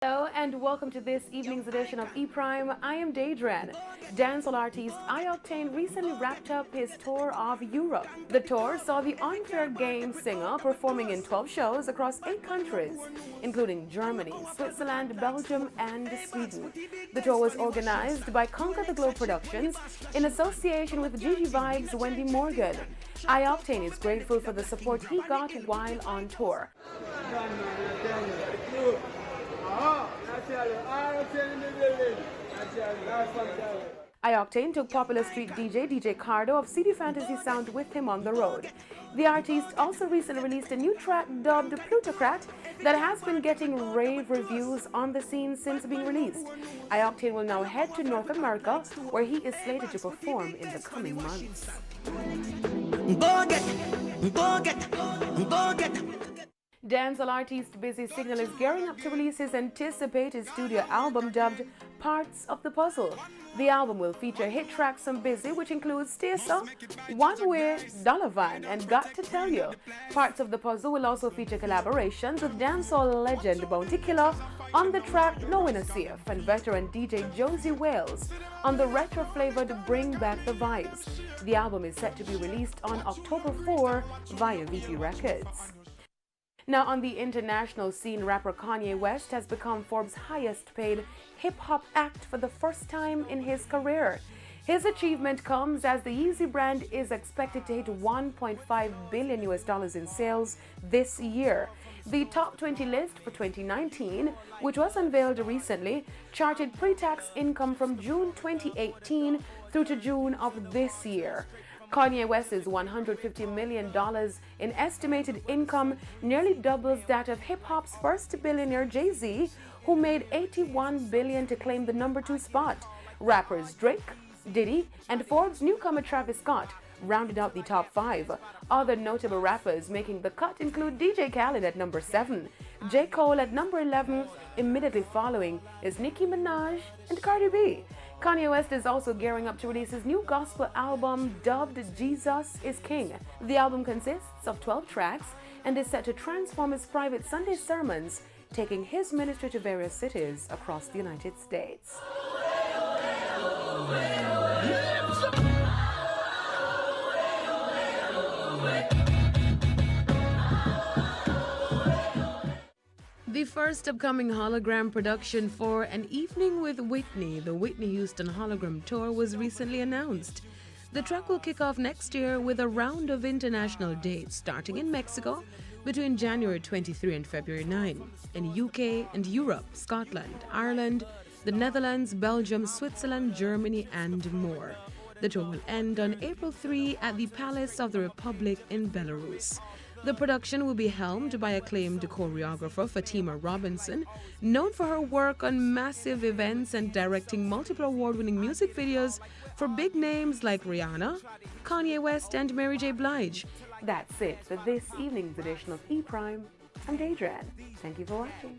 Hello and welcome to this evening's edition of E-Prime. I am Daedran. Dancehall artist I-Octane recently wrapped up his tour of Europe. The tour saw the Unfair Game singer performing in 12 shows across 8 countries, including Germany, Switzerland, Belgium, and Sweden. The tour was organized by Conquer the Globe Productions in association with Gigi Vibes' Wendy Morgan. I-Octane is grateful for the support he got while on tour. I-Octane took popular street DJ Cardo of CD Fantasy Sound with him on the road. The artist also recently released a new track dubbed Plutocrat that has been getting rave reviews on the scene since being released. I-Octane will now head to North America, where he is slated to perform in the coming months. Dancehall artist Busy Signal is gearing up to release his anticipated studio album dubbed Parts of the Puzzle. The album will feature hit tracks from Busy, which includes Stesa, One Way, Dollar Van, and Got to Tell You. Parts of the Puzzle will also feature collaborations with dancehall legend Bounty Killer on the track Knowing a Safe and veteran DJ Josie Wales on the retro-flavored Bring Back the Vibes. The album is set to be released on October 4 via VP Records. Now, on the international scene, rapper Kanye West has become Forbes' highest-paid hip-hop act for the first time in his career. His achievement comes as the Yeezy brand is expected to hit $1.5 billion in sales this year. The top 20 list for 2019, which was unveiled recently, charted pre-tax income from June 2018 through to June of this year. Kanye West's $150 million in estimated income nearly doubles that of hip-hop's first billionaire Jay-Z, who made $81 billion to claim the number 2 spot. Rappers Drake, Diddy, and Forbes newcomer Travis Scott rounded out the top 5. Other notable rappers making the cut include DJ Khaled at number 7, J. Cole at number 11, immediately following is Nicki Minaj and Cardi B. Kanye West is also gearing up to release his new gospel album dubbed Jesus is King. The album consists of 12 tracks and is set to transform his private Sunday sermons, taking his ministry to various cities across the United States. The first upcoming hologram production for An Evening with Whitney, the Whitney Houston Hologram Tour, was recently announced. The track will kick off next year with a round of international dates starting in Mexico between January 23 and February 9, in UK and Europe, Scotland, Ireland, the Netherlands, Belgium, Switzerland, Germany, and more. The tour will end on April 3 at the Palace of the Republic in Belarus. The production will be helmed by acclaimed choreographer Fatima Robinson, known for her work on massive events and directing multiple award-winning music videos for big names like Rihanna, Kanye West, and Mary J. Blige. That's it for this evening's edition of E-Prime. I'm Daedran. Thank you for watching.